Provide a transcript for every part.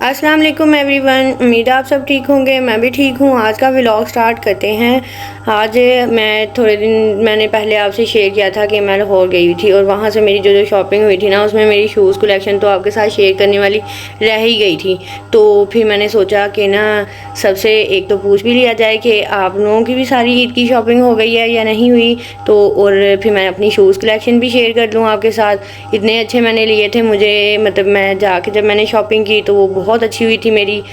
अस्सलाम वालेकुम एवरीवन। उम्मीद है आप सब ठीक होंगे, मैं भी ठीक हूँ। आज का व्लॉग स्टार्ट करते हैं। आज मैं थोड़े दिन मैंने पहले आपसे शेयर किया था कि मैं लाहौर गई हुई थी और वहाँ से मेरी जो शॉपिंग हुई थी ना, उसमें मेरी शूज़ कलेक्शन तो आपके साथ शेयर करने वाली रह ही गई थी। तो फिर मैंने सोचा कि ना सबसे एक तो पूछ भी लिया जाए कि आप लोगों की भी सारी ईद की शॉपिंग हो गई है या नहीं हुई। तो और फिर मैं अपनी शूज़ कलेक्शन भी शेयर कर लूँ आपके साथ। इतने अच्छे मैंने लिए थे, मुझे मतलब मैं जाके जब मैंने शॉपिंग की तो वो बहुत अच्छी हुई थी मेरी।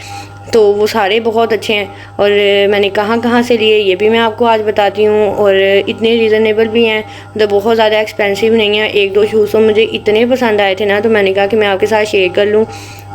तो वो सारे बहुत अच्छे हैं और मैंने कहाँ कहाँ से लिए ये भी मैं आपको आज बताती हूँ। और इतने रीज़नेबल भी हैं, मतलब बहुत ज़्यादा एक्सपेंसिव नहीं है। एक दो शूज़ तो मुझे इतने पसंद आए थे ना, तो मैंने कहा कि मैं आपके साथ शेयर कर लूँ।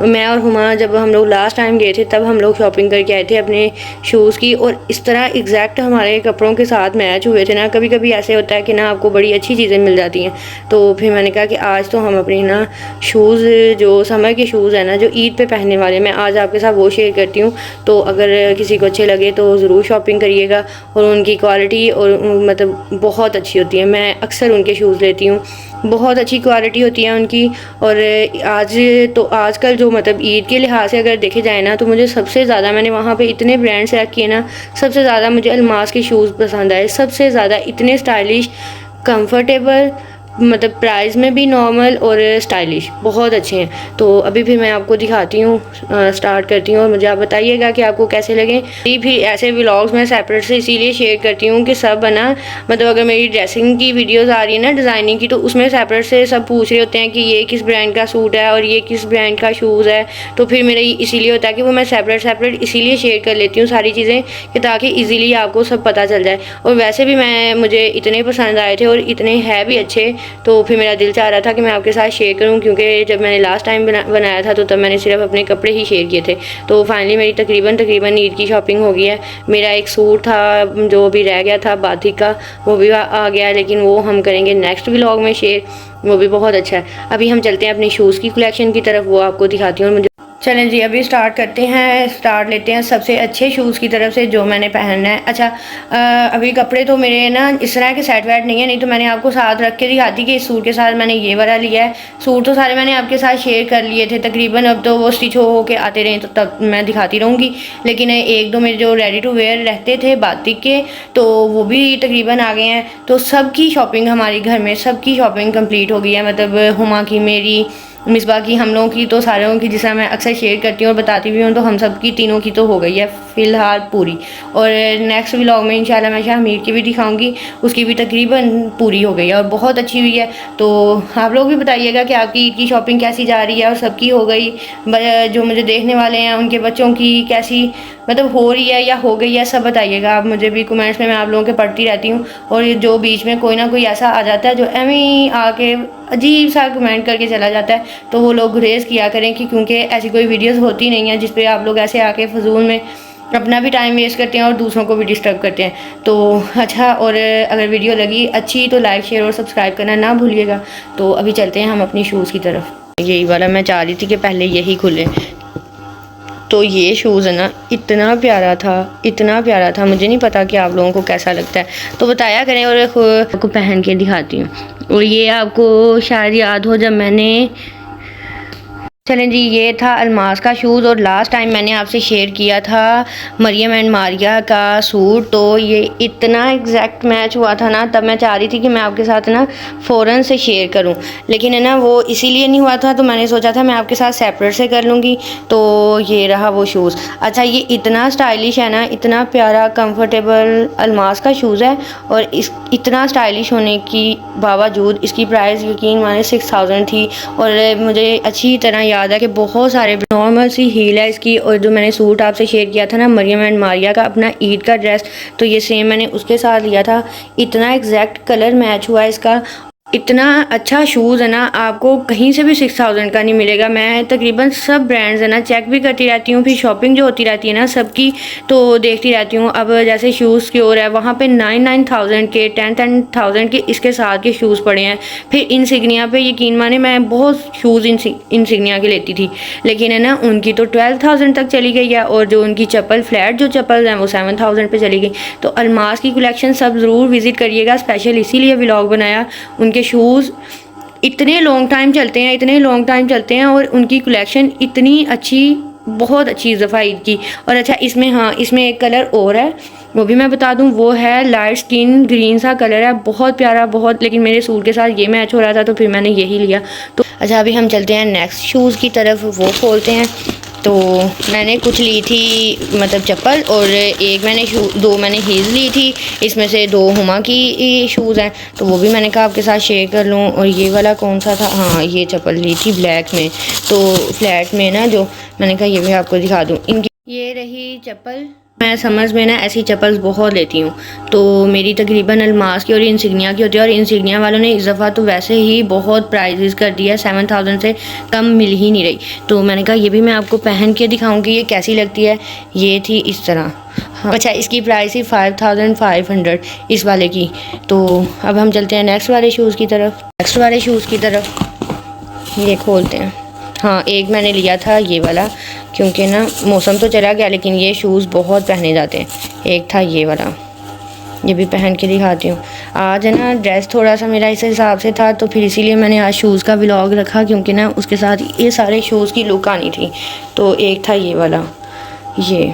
मैं और हुमा जब हम लोग लास्ट टाइम गए थे तब हम लोग शॉपिंग करके आए थे अपने शूज़ की, और इस तरह एग्जैक्ट हमारे कपड़ों के साथ मैच हुए थे ना। कभी कभी ऐसे होता है कि ना आपको बड़ी अच्छी चीज़ें मिल जाती हैं। तो फिर मैंने कहा कि आज तो हम अपनी ना शूज़ जो समर के शूज़ हैं ना, जो ईद पे पहनने वाले, मैं आज आपके साथ वो शेयर करती हूँ। तो अगर किसी को अच्छे लगे तो ज़रूर शॉपिंग करिएगा। और उनकी क्वालिटी और मतलब बहुत अच्छी होती है। मैं अक्सर उनके शूज़ लेती हूँ, बहुत अच्छी क्वालिटी होती है उनकी। और आज तो आजकल जो मतलब ईद के लिहाज से अगर देखे जाए ना, तो मुझे सबसे ज़्यादा, मैंने वहाँ पे इतने ब्रांड सेलेक्ट किए ना, सबसे ज़्यादा मुझे अल्मास के शूज़ पसंद आए। सबसे ज़्यादा इतने स्टाइलिश, कंफर्टेबल, मतलब प्राइस में भी नॉर्मल और स्टाइलिश, बहुत अच्छे हैं। तो अभी फिर मैं आपको दिखाती हूँ, स्टार्ट करती हूँ और मुझे आप बताइएगा कि आपको कैसे लगे। फिर ऐसे व्लॉग्स मैं सेपरेट से इसीलिए शेयर करती हूँ कि सब बना, मतलब अगर मेरी ड्रेसिंग की वीडियोस आ रही है ना, डिज़ाइनिंग की, तो उसमें सेपरेट से सब पूछ रहे होते हैं कि ये किस ब्रांड का सूट है और ये किस ब्रांड का शूज़ है। तो फिर मेरा इसीलिए होता है कि वो मैं सेपरेट इसीलिए शेयर कर लेती हूँ सारी चीज़ें, कि ताकि ईज़िली आपको सब पता चल जाए। और वैसे भी मुझे इतने पसंद आए थे और इतने हैं भी अच्छे, तो फिर मेरा दिल चाह रहा था कि मैं आपके साथ शेयर करूं। क्योंकि जब मैंने लास्ट टाइम बनाया था तो तब मैंने सिर्फ अपने कपड़े ही शेयर किए थे। तो फाइनली मेरी तकरीबन ईद की शॉपिंग हो गई है। मेरा एक सूट था जो अभी रह गया था बातिक का, वो भी आ गया है, लेकिन वो हम करेंगे नेक्स्ट व्लॉग में शेयर, वो भी बहुत अच्छा है। अभी हम चलते हैं अपनी शूज़ की कलेक्शन की तरफ, वो आपको दिखाती हूँ। और मुझे चलें जी, अभी स्टार्ट करते हैं। स्टार्ट लेते हैं सबसे अच्छे शूज़ की तरफ से जो मैंने पहनना है। अच्छा, अभी कपड़े तो मेरे ना इस तरह के सेट वेट नहीं है, नहीं तो मैंने आपको साथ रख के दिखाती कि इस सूट के साथ मैंने ये वाला लिया है। सूट तो सारे मैंने आपके साथ शेयर कर लिए थे तकरीबन, अब तो वो स्टिच हो के आते रहे तो तब मैं दिखाती रहूँगी। लेकिन एक दो मेरे जो रेडी टू वेयर रहते थे बातिक के, तो वो भी तकरीबन आ गए हैं। तो सबकी शॉपिंग हमारी घर में सबकी शॉपिंग कंप्लीट हो गई है, मतलब हुमा की, मेरी, मिसबा की, हम लोगों की, तो सारों की, जिससे मैं अक्सर शेयर करती हूँ और बताती भी हूँ। तो हम सब की तीनों की तो हो गई है फ़िलहाल पूरी। और नेक्स्ट व्लॉग में इंशाल्लाह मैं शाहमीर की भी दिखाऊंगी, उसकी भी तकरीबन पूरी हो गई है और बहुत अच्छी हुई है। तो आप लोग भी बताइएगा कि आपकी ईद की शॉपिंग कैसी जा रही है, और सबकी हो गई, जो मुझे देखने वाले हैं उनके बच्चों की कैसी मतलब हो रही है या हो गई है, सब बताइएगा आप मुझे भी कमेंट्स में। मैं आप लोगों के पढ़ती रहती हूँ। और जो बीच में कोई ना कोई ऐसा आ जाता है जो एवं आके अजीब सा कमेंट करके चला जाता है, तो वो लोग गुरेज किया करें कि क्योंकि ऐसी कोई वीडियोस होती नहीं है जिस पे आप लोग ऐसे आके फजूल में अपना भी टाइम वेस्ट करते हैं और दूसरों को भी डिस्टर्ब करते हैं। तो अच्छा, और अगर वीडियो लगी अच्छी तो लाइक, शेयर और सब्सक्राइब करना ना भूलिएगा। तो अभी चलते हैं हम अपनी शूज़ की तरफ। यही वाला मैं चाह रही थी कि पहले यही खुले। तो ये शूज़ है ना, इतना प्यारा था, इतना प्यारा था। मुझे नहीं पता कि आप लोगों को कैसा लगता है, तो बताया करें। और आपको पहन के दिखाती हूँ। और ये आपको शायद याद हो जब मैंने, चलें जी, ये था अल्मास का शूज़। और लास्ट टाइम मैंने आपसे शेयर किया था मरियम एंड मारिया का सूट, तो ये इतना एग्जैक्ट मैच हुआ था ना, तब मैं चाह रही थी कि मैं आपके साथ ना फ़ौरन से शेयर करूं, लेकिन है ना वो इसीलिए नहीं हुआ था। तो मैंने सोचा था मैं आपके साथ सेपरेट से कर लूँगी। तो ये रहा वो शूज़। अच्छा, ये इतना स्टाइलिश है ना, इतना प्यारा कंफर्टेबल अल्मास का शूज़ है। और इस इतना स्टाइलिश होने की बावजूद इसकी प्राइस यकीन माने 6000 थी। और मुझे अच्छी तरह याद है कि बहुत सारे नॉर्मल सी हील है इसकी। और जो मैंने सूट आपसे शेयर किया था ना मरियम एंड मारिया का, अपना ईद का ड्रेस, तो ये सेम मैंने उसके साथ लिया था। इतना एग्जैक्ट कलर मैच हुआ है इसका। इतना अच्छा शूज़ है ना, आपको कहीं से भी 6000 का नहीं मिलेगा। मैं तकरीबन सब ब्रांड्स है ना चेक भी करती रहती हूँ, फिर शॉपिंग जो होती रहती है ना सबकी, तो देखती रहती हूँ। अब जैसे शूज़ की ओर है, वहाँ पे 9,000 के, 10,000 के इसके साथ के शूज़ पड़े हैं। फिर इंसिग्निया पे यकीन माने, मैं बहुत शूज़ इंसिग्निया के लेती थी, लेकिन है ना उनकी तो 12,000 तक चली गई है। और जो उनकी चप्पल, फ्लैट जो चप्पल हैं, वो 7,000 पे चली गई। तो अल्मास की कलेक्शन सब ज़रूर विज़िट करिएगा, स्पेशल इसीलिए व्लॉग बनाया। उनके शूज़ इतने लॉन्ग टाइम चलते हैं, इतने लॉन्ग टाइम चलते हैं, और उनकी कलेक्शन इतनी अच्छी बहुत अच्छी दफ़ा ईद की। और अच्छा इसमें, हाँ इसमें एक कलर और है, वो भी मैं बता दूं, वो है लाइट स्किन ग्रीन सा कलर है, बहुत प्यारा बहुत, लेकिन मेरे सूट के साथ ये मैच हो रहा था तो फिर मैंने यही लिया। तो अच्छा अभी हम चलते हैं नेक्स्ट शूज़ की तरफ, वो खोलते हैं। तो मैंने कुछ ली थी मतलब चप्पल, और एक मैंने दो मैंने हील्स ली थी, इसमें से दो हुमा की शूज़ हैं, तो वो भी मैंने कहा आपके साथ शेयर कर लूँ। और ये वाला कौन सा था, हाँ ये चप्पल ली थी ब्लैक में, तो फ्लैट में ना, जो मैंने कहा ये भी आपको दिखा दूँ। इनकी ये रही चप्पल। मैं समझ में ना ऐसी चप्पल बहुत लेती हूँ, तो मेरी तकरीबन अलमास की और इंसिग्निया की होती है, और इंसिग्निया वालों ने इस दफ़ा तो वैसे ही बहुत प्राइजेस कर दिया, 7000 से कम मिल ही नहीं रही। तो मैंने कहा ये भी मैं आपको पहन के दिखाऊंगी ये कैसी लगती है। ये थी इस तरह, हाँ अच्छा इसकी प्राइस ही 5500 इस वाले की। तो अब हम चलते हैं नेक्स्ट वाले शूज़ की तरफ। ये खोलते हैं। हाँ एक मैंने लिया था ये वाला, क्योंकि ना मौसम तो चला गया लेकिन ये शूज़ बहुत पहने जाते हैं। एक था ये वाला, ये भी पहन के दिखाती हूँ। आज है ना ड्रेस थोड़ा सा मेरा इस हिसाब से था, तो फिर इसीलिए मैंने आज शूज़ का व्लॉग रखा, क्योंकि ना उसके साथ ये सारे शूज़ की लुक आनी थी। तो एक था ये वाला, ये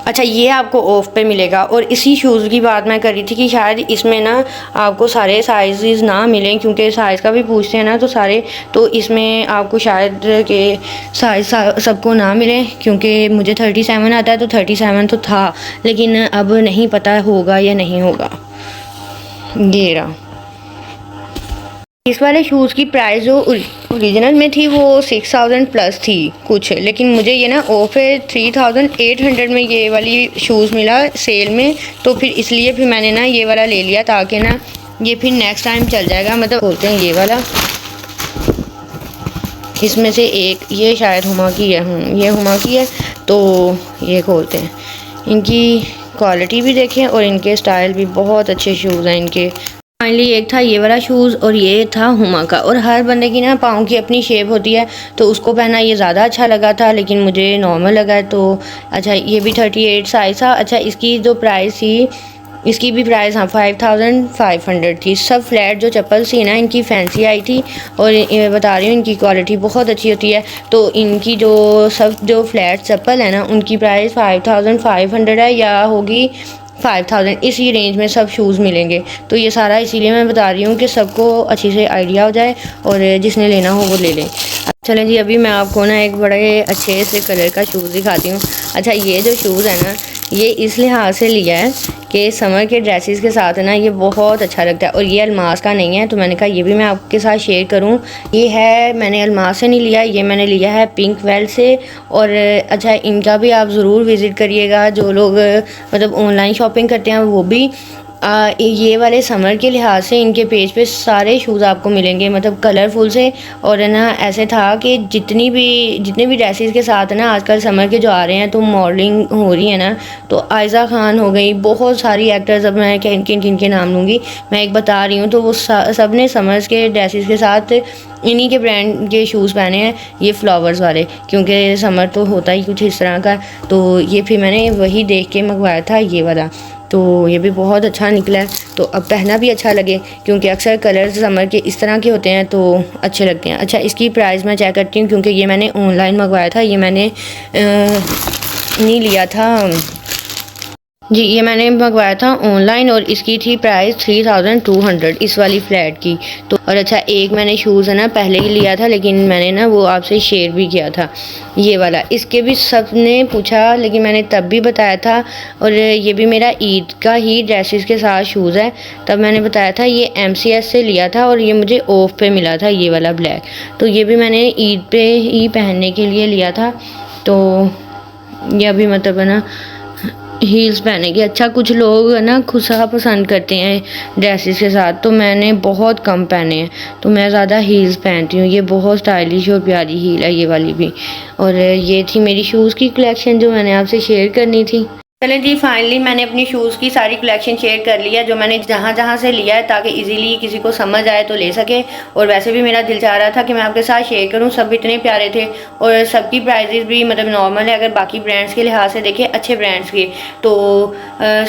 अच्छा ये आपको ऑफ पे मिलेगा। और इसी शूज़ की बात मैं कर रही थी कि शायद इसमें ना आपको सारे साइज़ ना मिलें, क्योंकि साइज़ का भी पूछते हैं ना तो सारे, तो इसमें आपको शायद के साइज़ सबको ना मिले, क्योंकि मुझे 37 आता है तो 37 तो था, लेकिन अब नहीं पता होगा या नहीं होगा। ये रहा। इस वाले शूज़ की प्राइस जो ओरिजिनल में थी वो 6000 प्लस थी कुछ, लेकिन मुझे ये ना ऑफ है 3800 में ये वाली शूज़ मिला सेल में, तो फिर इसलिए फिर मैंने ना ये वाला ले लिया, ताकि ना ये फिर नेक्स्ट टाइम चल जाएगा। मतलब बोलते हैं ये वाला, इसमें से एक ये शायद हुमा की है, ये हुमा की है। तो ये खोलते हैं, इनकी क्वालिटी भी देखें और इनके स्टाइल भी बहुत अच्छे शूज़ हैं इनके। फाइनली एक था ये वाला शूज़ और ये था हुमा का। और हर बंदे की ना पाँव की अपनी शेप होती है, तो उसको पहना ये ज़्यादा अच्छा लगा था, लेकिन मुझे नॉर्मल लगा है। तो अच्छा ये भी 38 साइज़ था। अच्छा इसकी जो प्राइस थी, इसकी भी प्राइस हाँ 5500 थी। सब फ्लैट जो चप्पल थी ना इनकी फैंसी आई थी, और मैं बता रही हूँ इनकी क्वालिटी बहुत अच्छी होती है। तो इनकी जो फ्लैट चप्पल है ना उनकी प्राइस 5500 है, या होगी 5000, इसी रेंज में सब शूज़ मिलेंगे। तो ये सारा इसीलिए मैं बता रही हूँ कि सबको अच्छी से आइडिया हो जाए, और जिसने लेना हो वो ले लें। चलें जी अभी मैं आपको ना एक बड़े अच्छे से कलर का शूज़ दिखाती हूँ। अच्छा ये जो शूज़ है ना ये इस लिहाज से लिया है कि समर के ड्रेसेस के साथ ना ये बहुत अच्छा लगता है, और ये अलमास का नहीं है, तो मैंने कहा ये भी मैं आपके साथ शेयर करूं। ये है, मैंने अलमास से नहीं लिया, ये मैंने लिया है पिंक वेल से। और अच्छा इनका भी आप ज़रूर विज़िट करिएगा, जो लोग मतलब ऑनलाइन शॉपिंग करते हैं वो भी। ये वाले समर के लिहाज से इनके पेज पे सारे शूज़ आपको मिलेंगे, मतलब कलरफुल से। और ना ऐसे था कि जितने भी ड्रेसेस के साथ ना आजकल समर के जो आ रहे हैं तो मॉडलिंग हो रही है ना, तो आयज़ा खान हो गई, बहुत सारी एक्टर्स, अब मैं किन किन के नाम लूँगी, मैं एक बता रही हूँ। तो वो सब ने समर्स के ड्रेसेस के साथ इन्हीं के ब्रांड के शूज़ पहने हैं, ये फ्लावर्स वाले, क्योंकि समर तो होता ही कुछ इस तरह का। तो ये फिर मैंने वही देख के मंगवाया था ये वाला, तो ये भी बहुत अच्छा निकला है। तो अब पहना भी अच्छा लगे, क्योंकि अक्सर कलर्स समर के इस तरह के होते हैं तो अच्छे लगते हैं। अच्छा इसकी प्राइस मैं चेक करती हूँ, क्योंकि ये मैंने ऑनलाइन मंगवाया था, ये मैंने नहीं लिया था जी, ये मैंने मंगवाया था ऑनलाइन, और इसकी थी प्राइस 3200 इस वाली फ्लैट की। तो और अच्छा एक मैंने शूज़ है ना पहले ही लिया था, लेकिन मैंने ना वो आपसे शेयर भी किया था ये वाला। इसके भी सब ने पूछा, लेकिन मैंने तब भी बताया था। और ये भी मेरा ईद का ही ड्रेसेस के साथ शूज़ है, तब मैंने बताया था ये MCS से लिया था, और ये मुझे ऑफ पे मिला था ये वाला ब्लैक। तो ये भी मैंने ईद पे ही पहनने के लिए लिया था। तो ये अभी मतलब है ना हील्स पहनेंगे। अच्छा कुछ लोग है ना खुशा पसंद करते हैं ड्रेसेस के साथ, तो मैंने बहुत कम पहने हैं, तो मैं ज़्यादा हील्स पहनती हूँ। ये बहुत स्टाइलिश और प्यारी हील है ये वाली भी। और ये थी मेरी शूज़ की कलेक्शन जो मैंने आपसे शेयर करनी थी। चलें जी, फाइनली मैंने अपनी शूज़ की सारी कलेक्शन शेयर कर लिया जो मैंने जहाँ जहाँ से लिया है, ताकि इजीली किसी को समझ आए तो ले सके। और वैसे भी मेरा दिल चाह रहा था कि मैं आपके साथ शेयर करूँ, सब इतने प्यारे थे और सबकी प्राइजेस भी मतलब नॉर्मल है, अगर बाकी ब्रांड्स के लिहाज से देखें अच्छे ब्रांड्स के। तो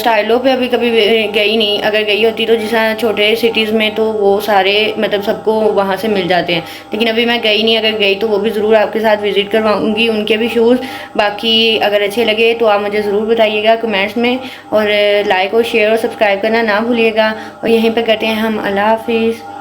स्टाइलो पे अभी कभी गई नहीं, अगर गई होती तो जिस छोटे सिटीज़ में तो वो सारे मतलब सबको वहाँ से मिल जाते हैं, लेकिन अभी मैं गई नहीं। अगर गई तो वो भी ज़रूर आपके साथ विज़िट करवाऊँगी उनके भी शूज़। बाकी अगर अच्छे लगे तो आप मुझे ज़रूर बताइएगा कमेंट्स में, और लाइक और शेयर और सब्सक्राइब करना ना भूलिएगा। और यहीं पर करते हैं हम, अल्लाह हाफिज़।